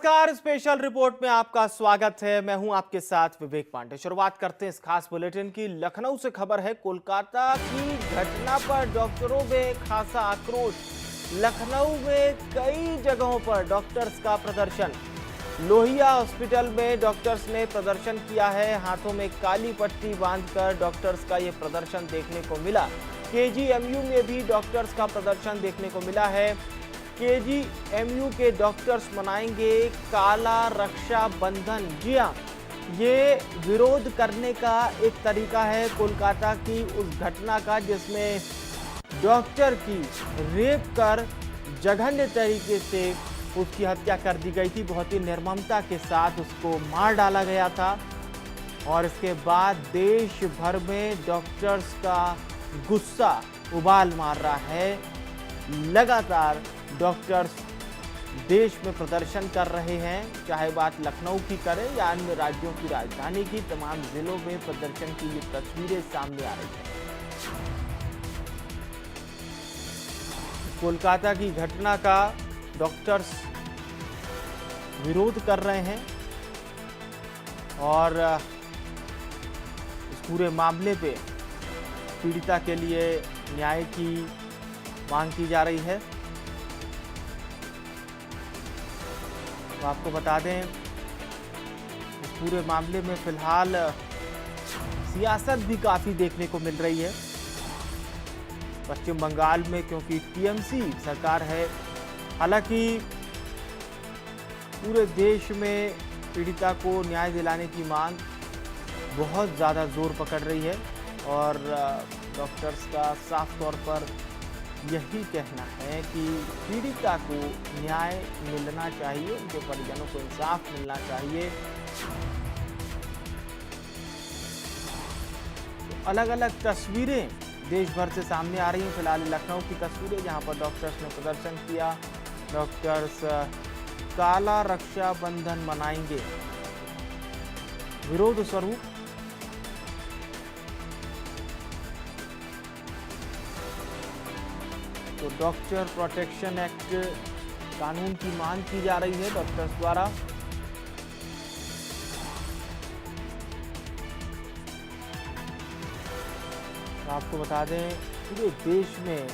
नमस्कार, special report में आपका स्वागत है। मैं हूं आपके साथ विवेक पांडे। शुरुआत करते हैं इस खास बुलेटिन की। लखनऊ से खबर है, कोलकाता की घटना पर डॉक्टरों में खासा आक्रोश। लखनऊ में कई जगहों पर डॉक्टर्स का प्रदर्शन। लोहिया हॉस्पिटल में डॉक्टर्स ने प्रदर्शन किया है। हाथों में काली पट्टी बांधकर डॉक्टर्स का यह प्रदर्शन देखने को मिला। केजीएमयू में भी डॉक्टर्स का प्रदर्शन देखने को मिला है। केजीएमयू के डॉक्टर्स मनाएंगे काला रक्षा बंधन। जी हाँ, ये विरोध करने का एक तरीका है कोलकाता की उस घटना का जिसमें डॉक्टर की रेप कर जघन्य तरीके से उसकी हत्या कर दी गई थी। बहुत ही निर्ममता के साथ उसको मार डाला गया था और इसके बाद देश भर में डॉक्टर्स का गुस्सा उबाल मार रहा है। लगातार डॉक्टर्स देश में प्रदर्शन कर रहे हैं, चाहे बात लखनऊ की करें या अन्य राज्यों की राजधानी की। तमाम जिलों में प्रदर्शन की ये तस्वीरें सामने आ रही हैं। कोलकाता की घटना का डॉक्टर्स विरोध कर रहे हैं और इस पूरे मामले पे पीड़िता के लिए न्याय की मांग की जा रही है। तो आपको बता दें, इस पूरे मामले में फिलहाल सियासत भी काफी देखने को मिल रही है पश्चिम बंगाल में, क्योंकि टीएमसी सरकार है। हालांकि पूरे देश में पीड़िता को न्याय दिलाने की मांग बहुत ज़्यादा जोर पकड़ रही है और डॉक्टर्स का साफ तौर पर यही कहना है कि पीड़िता को न्याय मिलना चाहिए, उनके परिजनों को इंसाफ मिलना चाहिए। तो अलग अलग तस्वीरें देश भर से सामने आ रही हैं। फिलहाल लखनऊ की तस्वीरें जहां पर डॉक्टर्स ने प्रदर्शन किया। डॉक्टर्स काला रक्षा बंधन मनाएंगे विरोध स्वरूप। तो डॉक्टर प्रोटेक्शन एक्ट कानून की मांग की जा रही है डॉक्टर्स द्वारा। तो आपको बता दें, पूरे देश में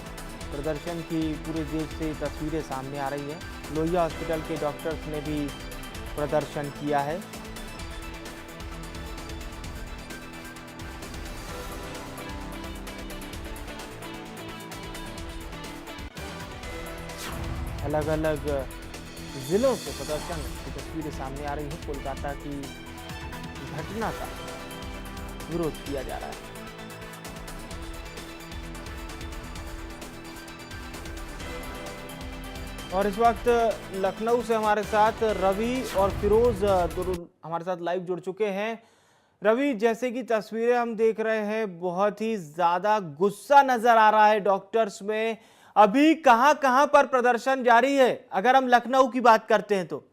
प्रदर्शन की पूरे देश से तस्वीरें सामने आ रही हैं। लोहिया हॉस्पिटल के डॉक्टर्स ने भी प्रदर्शन किया है। अलग अलग जिलों से प्रदर्शन की तस्वीरें सामने आ रही हैं। कोलकाता की घटना का विरोध किया जा रहा है। और इस वक्त लखनऊ से हमारे साथ रवि और फिरोज हमारे साथ लाइव जुड़ चुके हैं। रवि, जैसे कि तस्वीरें हम देख रहे हैं, बहुत ही ज्यादा गुस्सा नजर आ रहा है डॉक्टर्स में। अभी कहां पर प्रदर्शन जारी है, अगर हम लखनऊ की बात करते हैं तो?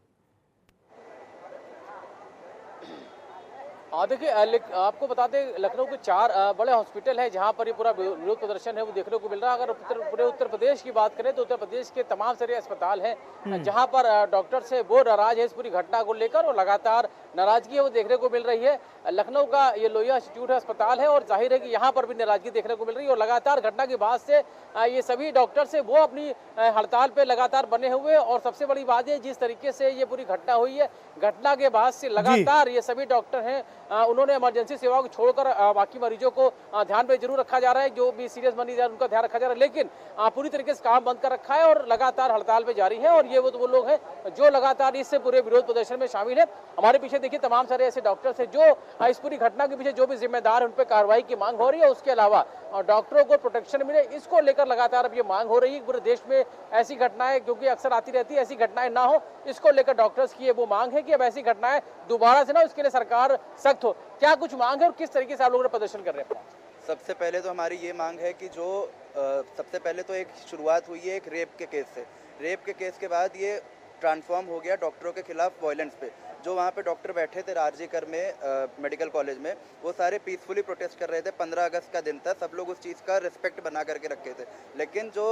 देखिए, आपको बता दें, लखनऊ के 4 बड़े हॉस्पिटल है जहां पर ये पूरा विरोध प्रदर्शन है वो देखने को मिल रहा है। अगर पूरे उत्तर प्रदेश की बात करें तो उत्तर प्रदेश के तमाम सारे अस्पताल हैं जहां पर डॉक्टर से वो नाराज है इस पूरी घटना को लेकर और लगातार नाराजगी है वो देखने को मिल रही है। लखनऊ का ये लोहिया इंस्टीट्यूट है, अस्पताल है, और जाहिर है कि यहाँ पर भी नाराजगी देखने को मिल रही है। और लगातार घटना के बाद से ये सभी डॉक्टर्स है वो अपनी हड़ताल पे लगातार बने हुए। और सबसे बड़ी बात है, जिस तरीके से ये पूरी घटना हुई है, घटना के बाद से लगातार ये सभी डॉक्टर हैं उन्होंने इमरजेंसी सेवाओं को छोड़कर बाकी मरीजों को ध्यान पे जरूर रखा जा रहा है। जो भी सीरियस मरीज है उनका ध्यान रखा जा रहा है, लेकिन पूरी तरीके से काम बंद कर रखा है और लगातार हड़ताल पे जारी है। और ये वो लोग हैं जो लगातार इस पूरे विरोध प्रदर्शन में शामिल है। हमारे पीछे देखिए, तमाम सारे ऐसे डॉक्टर्स हैं जो इस पूरी घटना के पीछे जो भी जिम्मेदार है उन पर कार्रवाई की मांग हो रही है। उसके अलावा डॉक्टरों को प्रोटेक्शन मिले, इसको लेकर लगातार अब ये मांग हो रही है। पूरे देश में ऐसी घटनाएं, क्योंकि अक्सर आती रहती है, ऐसी घटनाएं ना हो, इसको लेकर डॉक्टर्स की वो मांग है कि अब ऐसी घटनाएं दोबारा से ना, इसके लिए सरकार सख्त हो। क्या कुछ मांग है और किस तरीके से आप लोग प्रदर्शन कर रहे हैं? सबसे पहले तो हमारी ये मांग है कि जो सबसे पहले तो एक शुरुआत हुई है एक रेप के केस से। रेप के केस के बाद ये ट्रांसफॉर्म हो गया डॉक्टरों के खिलाफ वायलेंस पे। जो वहाँ पे डॉक्टर बैठे थे आरजीकर में मेडिकल कॉलेज में, वो सारे पीसफुली प्रोटेस्ट कर रहे थे। 15 अगस्त का दिन था, सब लोग उस चीज़ का रिस्पेक्ट बना करके रखे थे। लेकिन जो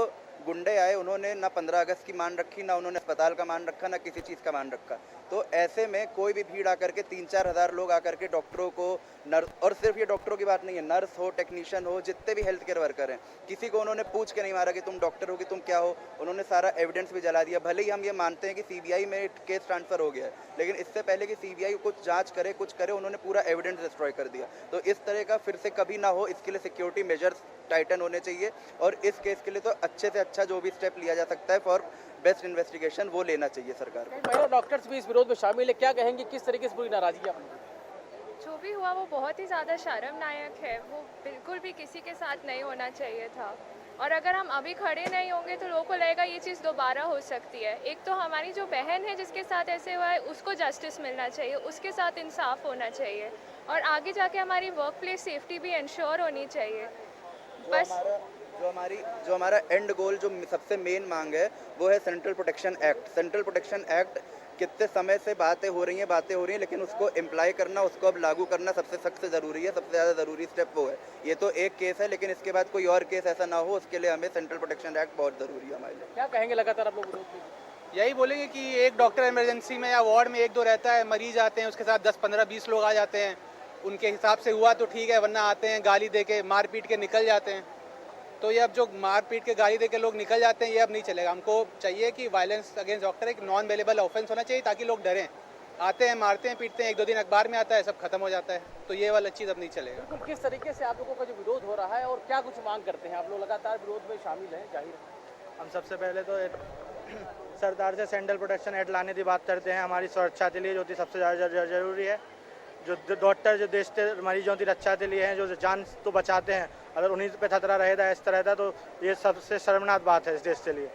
गुंडे आए, उन्होंने ना 15 अगस्त की मान रखी, ना उन्होंने अस्पताल का मान रखा, ना किसी चीज़ का मान रखा। तो ऐसे में कोई भी भीड़ आकर के 3-4 हज़ार लोग आकर के डॉक्टरों को, नर्स, और सिर्फ ये डॉक्टरों की बात नहीं है, नर्स हो, टेक्नीशियन हो, जितने भी हेल्थ केयर वर्कर हैं, किसी को उन्होंने पूछ के नहीं मारा कि तुम डॉक्टर हो कि तुम क्या हो। उन्होंने सारा एविडेंस भी जला दिया। भले ही हम ये मानते हैं कि सीबीआई में केस ट्रांसफ़र हो गया है, लेकिन इससे पहले कि सीबीआई कुछ जांच करे, कुछ करे, उन्होंने पूरा एविडेंस डिस्ट्रॉय कर दिया। तो इस तरह का फिर से कभी ना हो, इसके लिए सिक्योरिटी मेजर्स टाइटन होने चाहिए, और इस केस के लिए तो अच्छे से अच्छा जो भी स्टेप लिया जा सकता है फॉर बेस्ट इन्वेस्टिगेशन, वो लेना चाहिए सरकार को। महिला डॉक्टर्स भी इस विरोध में शामिल है, क्या कहेंगे, किस तरीके से पूरी नाराजगी है? जो भी हुआ वो बहुत ही ज़्यादा शर्मनाक है। वो बिल्कुल भी किसी के साथ नहीं होना चाहिए था, और अगर हम अभी खड़े नहीं होंगे तो लोगों को लगेगा ये चीज़ दोबारा हो सकती है। एक तो हमारी जो बहन है जिसके साथ ऐसे हुआ है, उसको जस्टिस मिलना चाहिए, उसके साथ इंसाफ होना चाहिए, और आगे जाके हमारी वर्क प्लेस सेफ्टी भी इंश्योर होनी चाहिए। बस जो हमारा एंड गोल, जो सबसे मेन मांग है, वो है central protection act. Central protection act कितने समय से बातें हो रही हैं, लेकिन उसको इम्प्लाई करना, उसको अब लागू करना सबसे सख्त से ज़रूरी है। सबसे ज़्यादा ज़रूरी स्टेप वो है। ये तो एक केस है, लेकिन इसके बाद कोई और केस ऐसा ना हो, उसके लिए हमें सेंट्रल प्रोटेक्शन एक्ट बहुत ज़रूरी है हमारे लिए। क्या कहेंगे, लगातार आप लोग विरोध में? यही बोलेंगे कि एक डॉक्टर इमरजेंसी में या वार्ड में 1-2 रहता है, मरीज आते हैं, उसके साथ 10, 15, 20 लोग आ जाते हैं। उनके हिसाब से हुआ तो ठीक है, वरना आते हैं गाली दे के, मार पीट के निकल जाते हैं। तो ये अब जो मार पीट के गाली दे के लोग निकल जाते हैं, ये अब नहीं चलेगा। हमको चाहिए कि वायलेंस अगेंस्ट डॉक्टर एक नॉन वेलेबल ऑफेंस होना चाहिए, ताकि लोग डरें। आते हैं, मारते हैं, पीटते हैं, 1-2 दिन अखबार में आता है, सब खत्म हो जाता है। तो ये वाला चीज़ अब नहीं चलेगा। बिल्कुल, किस तरीके से आप लोगों का जो विरोध हो रहा है और क्या कुछ मांग करते हैं? आप लोग लगातार विरोध में शामिल हैं, जाहिर है। हम सबसे पहले तो सरदार से सेंट्रल प्रोटेक्शन एक्ट लाने की बात करते हैं, हमारी सुरक्षा के लिए, जो कि सबसे ज़्यादा जरूरी है। जो डॉक्टर जो देश के मरीजों की रक्षा के लिए हैं, जो जान तो बचाते हैं, अगर उन्हीं पे खतरा रहेगा, इस तरह का, तो ये सबसे शर्मनाक बात है इस देश के लिए।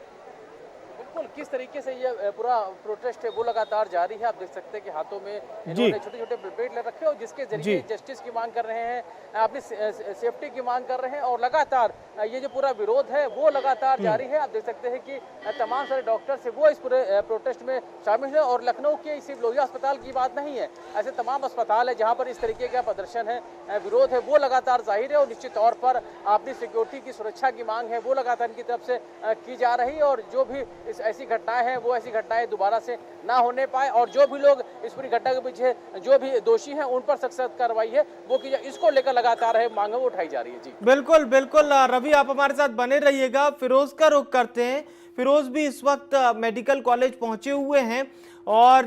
बिल्कुल, किस तरीके से ये पूरा प्रोटेस्ट है वो लगातार जारी है। आप देख सकते हैं कि हाथों में इन्होंने छोटे छोटे प्लेट ले रखे, और जिसके जरिए जस्टिस की मांग कर रहे हैं, अपनी सेफ्टी की मांग कर रहे हैं, और लगातार ये जो पूरा विरोध है वो लगातार जारी है। आप देख सकते हैं कि तमाम सारे डॉक्टर्स है वो इस पूरे प्रोटेस्ट में शामिल है, और लखनऊ के सिर्फ लोहिया अस्पताल की बात नहीं है, ऐसे तमाम अस्पताल है जहाँ पर इस तरीके का प्रदर्शन है, विरोध है, वो लगातार जाहिर है। और निश्चित तौर पर अपनी सिक्योरिटी की सुरक्षा की मांग है वो लगातार इनकी तरफ से की जा रही है, और जो भी ऐसी घटनाएं हैं वो ऐसी घटनाएं दोबारा से ना होने पाए, और जो भी लोग इस पूरी घटना के पीछे जो भी दोषी हैं उन पर सख्त कार्रवाई है वो की जाए, इसको लेकर लगातार है मांग वो उठाई जा रही है। जी बिल्कुल बिल्कुल रवि, आप हमारे साथ बने रहिएगा। फिरोज का रुख करते हैं। फिरोज भी इस वक्त मेडिकल कॉलेज पहुंचे हुए हैं, और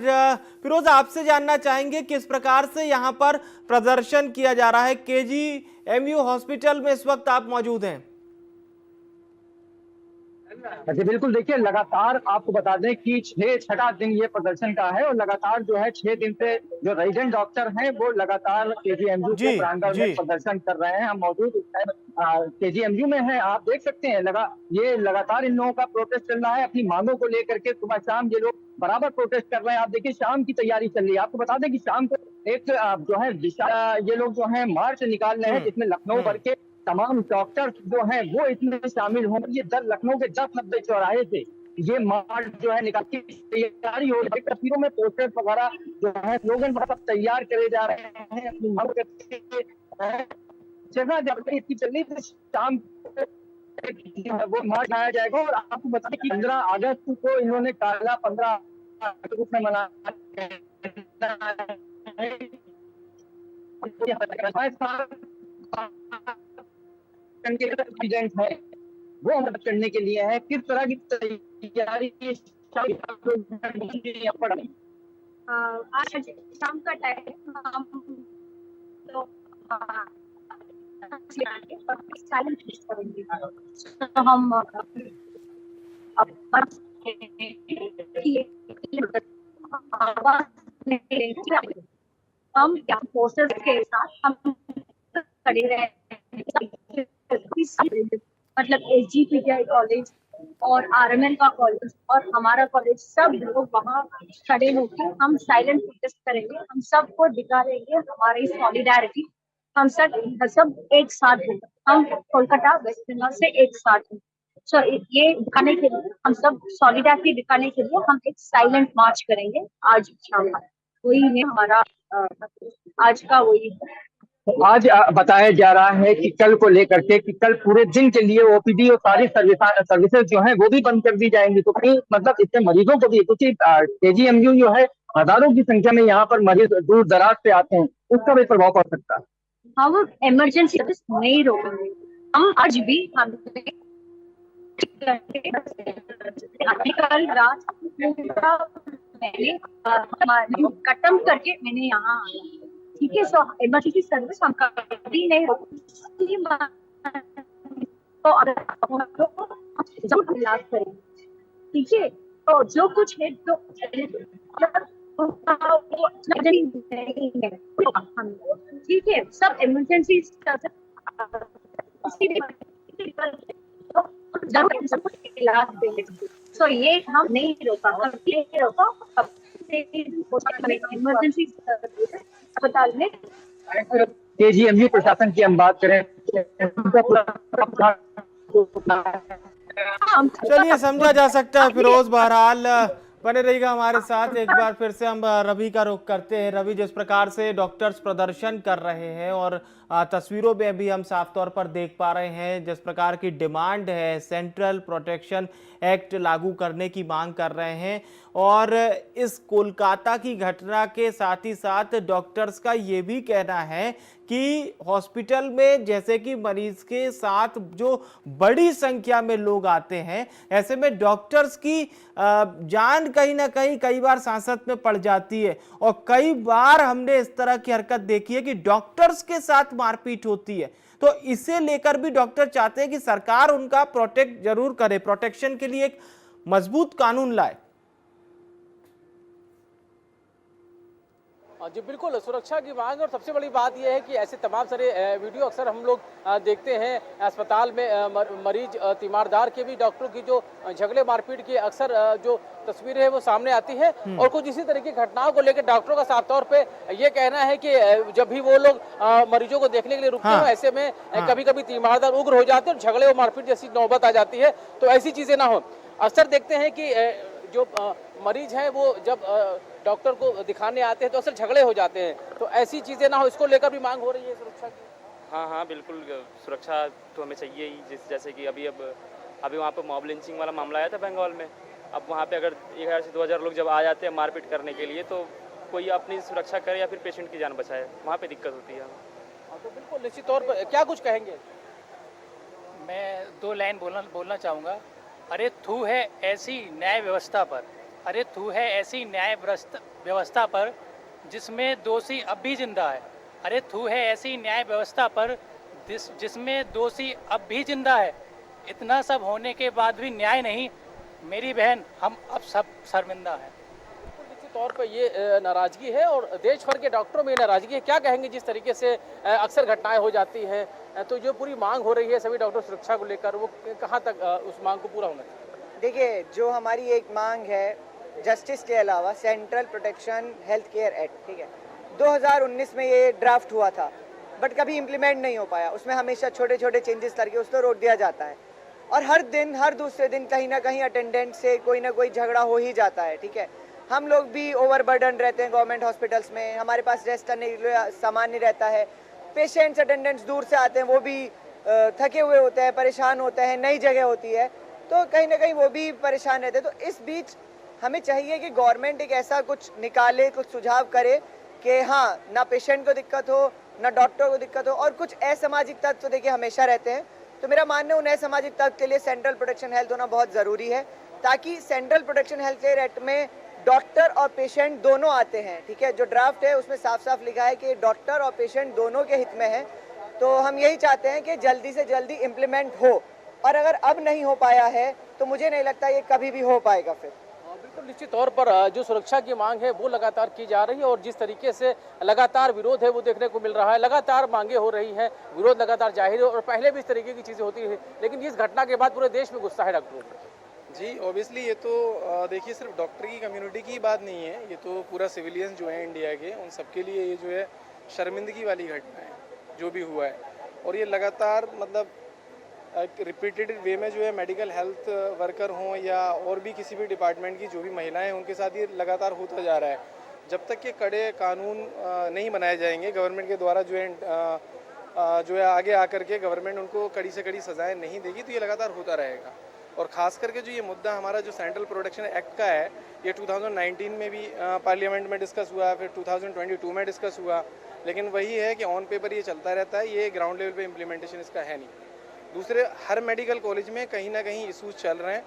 फिरोज, आपसे जानना चाहेंगे किस प्रकार से यहाँ पर प्रदर्शन किया जा रहा है। केजीएमयू हॉस्पिटल में इस वक्त आप मौजूद हैं। जी बिल्कुल, देखिए लगातार आपको बता दें कि 6 दिन ये प्रदर्शन का है, और लगातार जो है 6 दिन से जो रेजिडेंट डॉक्टर हैं वो लगातार केजीएमयू के प्रांगण में प्रदर्शन कर रहे हैं। हम मौजूद केजीएमयू में हैं, आप देख सकते हैं ये लगातार इन लोगों का प्रोटेस्ट चल रहा है अपनी मांगों को लेकर के। सुबह शाम ये लोग बराबर प्रोटेस्ट कर रहे हैं। आप देखिए शाम की तैयारी चल रही है। आपको बता दें कि शाम को एक जो है ये लोग जो है मार्च निकाल रहे हैं, जिसमें लखनऊ भर के तमाम डॉक्टर जो हैं वो इसमें शामिल होंगे। ये लखनऊ के 10-90 चौराहे से ये मार्च जो है निकाल की तैयारी हो रही है। तस्वीरों में पोस्टर वगैरह जो है स्लोगन सब तैयार करे जा रहे हैं अपनी मांग जगह जब इसकी चल रही, शाम वो मार्च आया जाएगा। और आपको बता दें कि 15 अगस्त को इन्होंने काला 15 रूप में मनाया है, वो मदद करने के लिए है। किस तरह की तैयारी आज शाम का टाइम हम तो तो हम फोर्सेस के साथ हम खड़े रहे, मतलब एसजीपीटीआई कॉलेज और आरएमएल का कॉलेज और हमारा कॉलेज, सब लोग वहाँ खड़े होकर हम साइलेंट प्रोटेस्ट करेंगे। हम सबको दिखा देंगे हमारी सॉलिडारिटी। हम सब एक साथ हैं। हम कोलकाता वेस्ट बंगाल से एक साथ हैं। सो ये दिखाने के लिए, हम सब सॉलिडारिटी दिखाने के लिए हम एक साइलेंट मार्च करेंगे आज शाम को। वही है हमारा आज का वही है। आज बताया जा रहा है कि कल को लेकर के कि कल पूरे दिन के लिए ओपीडी और सारी सर्विसेज जो है वो भी बंद कर दी जाएंगी। तो कहीं मतलब इससे मरीजों को भी, क्योंकि केजीएमयू जो है हजारों की संख्या में यहाँ पर मरीज दूर दराज से आते हैं, उसका भी प्रभाव पड़ सकता है। हम इमरजेंसी सर्विस नहीं रोकेंगे। हम आज भी कल रात मैंने खत्म करके मैंने यहाँ आया, ठीक है। सो इमरजेंसी सर्विस हम कभी नहीं रोकेंगे। तो अगर जरूर इलाज करेंगे, ठीक है। तो जो कुछ है तो ठीक है, सब इमरजेंसी इलाज देंगे। सो ये हम नहीं रोका, कभी नहीं रोका। इमरजेंसी अस्पताल में केजीएमयू प्रशासन की हम बात करें, चलिए, समझा जा सकता है फिरोज। बहरहाल बने रहिएगा हमारे साथ। एक बार फिर से हम रवि का रुख करते हैं। रवि, जिस प्रकार से डॉक्टर्स प्रदर्शन कर रहे हैं और तस्वीरों में भी हम साफ तौर पर देख पा रहे हैं जिस प्रकार की डिमांड है, सेंट्रल प्रोटेक्शन एक्ट लागू करने की मांग कर रहे हैं। और इस कोलकाता की घटना के साथ ही साथ डॉक्टर्स का ये भी कहना है कि हॉस्पिटल में जैसे कि मरीज के साथ जो बड़ी संख्या में लोग आते हैं, ऐसे में डॉक्टर्स की जान कहीं ना कहीं कई बार सांसत में पड़ जाती है। और कई बार हमने इस तरह की हरकत देखी है कि डॉक्टर्स के साथ मारपीट होती है। तो इसे लेकर भी डॉक्टर चाहते हैं कि सरकार उनका प्रोटेक्ट जरूर करे, प्रोटेक्शन के लिए एक मजबूत कानून लाए। जी बिल्कुल, सुरक्षा की मांग। और सबसे बड़ी बात यह है कि ऐसे तमाम सारे वीडियो अक्सर हम लोग देखते हैं अस्पताल में मरीज तीमारदार के भी, डॉक्टरों की जो झगड़े मारपीट की अक्सर जो तस्वीरें हैं वो सामने आती है। और कुछ इसी तरह की घटनाओं को लेकर डॉक्टरों का साफ तौर पे ये कहना है कि जब भी वो लोग मरीजों को देखने के लिए रुकते हैं, ऐसे में कभी कभी तीमारदार उग्र हो जाते हैं और झगड़े और मारपीट जैसी नौबत आ जाती है। तो ऐसी चीजें ना हो। अक्सर देखते हैं कि जो मरीज हैं वो जब डॉक्टर को दिखाने आते हैं तो अक्सर झगड़े हो जाते हैं। तो ऐसी चीजें ना हो, इसको लेकर भी मांग हो रही है सुरक्षा की। हाँ, बिल्कुल सुरक्षा तो हमें चाहिए ही। जैसे कि अभी वहाँ पे मॉब लिंचिंग वाला मामला आया था बंगाल में। अब वहाँ पे अगर 1000 से 2000 लोग जब आ जाते हैं मारपीट करने के लिए, तो कोई अपनी सुरक्षा करे या फिर पेशेंट की जान बचाए, वहाँ पे दिक्कत होती है। तो बिल्कुल निश्चित तौर पर क्या कुछ कहेंगे? मैं 2 लाइन बोलना चाहूँगा। अरे थू है ऐसी न्याय व्यवस्था पर, अरे थू है ऐसी न्याय व्यवस्था पर जिसमें दोषी अब भी जिंदा है। अरे थू है ऐसी न्याय व्यवस्था पर जिसमें दोषी अब भी जिंदा है। इतना सब होने के बाद भी न्याय नहीं। मेरी बहन, हम अब सब शर्मिंदा हैं। निश्चित तौर पर ये नाराजगी है और देश भर के डॉक्टरों में नाराजगी है। क्या कहेंगे जिस तरीके से अक्सर घटनाएं हो जाती हैं, तो जो पूरी मांग हो रही है सभी डॉक्टर सुरक्षा को लेकर, वो कहाँ तक उस मांग को पूरा होना चाहिए? देखिए, जो हमारी एक मांग है जस्टिस के अलावा, central protection health care act, ठीक है, 2019 में ये ड्राफ्ट हुआ था, बट कभी इम्प्लीमेंट नहीं हो पाया। उसमें हमेशा छोटे छोटे चेंजेस करके उसको रोक दिया जाता है। और हर दिन, हर दूसरे दिन कहीं ना कहीं अटेंडेंट से कोई ना कोई झगड़ा हो ही जाता है, ठीक है। हम लोग भी ओवरबर्डन रहते हैं गवर्नमेंट हॉस्पिटल्स में, हमारे पास रेस्ट करने के लिए सामान नहीं रहता है। पेशेंट्स, अटेंडेंट्स दूर से आते हैं, वो भी थके हुए होते हैं, परेशान होते हैं, नई जगह होती है, तो कहीं ना कहीं वो भी परेशान रहते हैं। तो इस बीच हमें चाहिए कि गवर्नमेंट एक ऐसा कुछ निकाले, कुछ सुझाव करे कि हाँ, ना पेशेंट को दिक्कत हो, ना डॉक्टर को दिक्कत हो। और कुछ असामाजिक तत्व तो देखिए हमेशा रहते हैं, तो मेरा मानना है उन असामाजिक तत्व के लिए सेंट्रल प्रोटेक्शन हेल्थ होना बहुत ज़रूरी है, ताकि central protection health care act में डॉक्टर और पेशेंट दोनों आते हैं, ठीक है। जो ड्राफ्ट है उसमें साफ साफ लिखा है कि डॉक्टर और पेशेंट दोनों के हित में है। तो हम यही चाहते हैं कि जल्दी से जल्दी इम्प्लीमेंट हो, और अगर अब नहीं हो पाया है तो मुझे नहीं लगता ये कभी भी हो पाएगा फिर। बिल्कुल निश्चित तौर पर जो सुरक्षा की मांग है वो लगातार की जा रही है, और जिस तरीके से लगातार विरोध है वो देखने को मिल रहा है। लगातार मांगे हो रही हैं, विरोध लगातार जाहिर है, और पहले भी इस तरीके की चीज़ें होती है, लेकिन इस घटना के बाद पूरे देश में गुस्सा है डॉक्टरों पर। जी ऑब्वियसली ये तो देखिए सिर्फ डॉक्टर की कम्युनिटी की बात नहीं है, ये तो पूरा सिविलियंस जो है इंडिया के, उन सबके लिए ये जो है शर्मिंदगी वाली घटना है जो भी हुआ है। और ये लगातार मतलब रिपीटेड वे में जो है मेडिकल हेल्थ वर्कर हों या और भी किसी भी डिपार्टमेंट की जो भी महिलाएं हैं उनके साथ ये लगातार होता जा रहा है। जब तक ये कड़े कानून नहीं बनाए जाएंगे गवर्नमेंट के द्वारा जो है आगे आकर के गवर्नमेंट उनको कड़ी से कड़ी सजाएं नहीं देगी, तो ये लगातार होता रहेगा। और ख़ास करके जो ये मुद्दा हमारा जो सेंट्रल प्रोटेक्शन एक्ट का है, ये 2019 में भी पार्लियामेंट में डिस्कस हुआ, फिर 2022 में डिस्कस हुआ, लेकिन वही है कि ऑन पेपर ये चलता रहता है, ये ग्राउंड लेवल पे इम्प्लीमेंटेशन इसका है नहीं। दूसरे, हर मेडिकल कॉलेज में कहीं ना कहीं इशूज़ चल रहे हैं।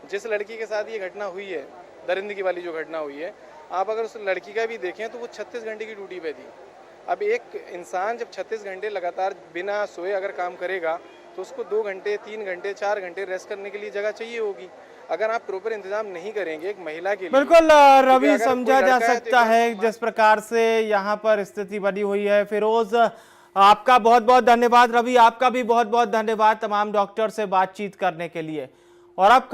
जिस लड़की के साथ ये घटना हुई है, दरिंदगी वाली जो घटना हुई है, आप अगर उस लड़की का भी देखें तो वो 36 घंटे की ड्यूटी पे थी। अब एक इंसान जब 36 घंटे लगातार बिना सोए अगर काम करेगा तो उसको 2 घंटे, 3 घंटे, 4 घंटे रेस्ट करने के लिए जगह चाहिए होगी। अगर आप प्रॉपर इंतजाम नहीं करेंगे एक महिला के लिए, बिल्कुल रवि, समझा जा सकता है जिस प्रकार से यहाँ पर स्थिति बनी हुई है। फिरोज, आपका बहुत बहुत धन्यवाद। रवि, आपका भी बहुत बहुत धन्यवाद तमाम डॉक्टर से बातचीत करने के लिए। और अब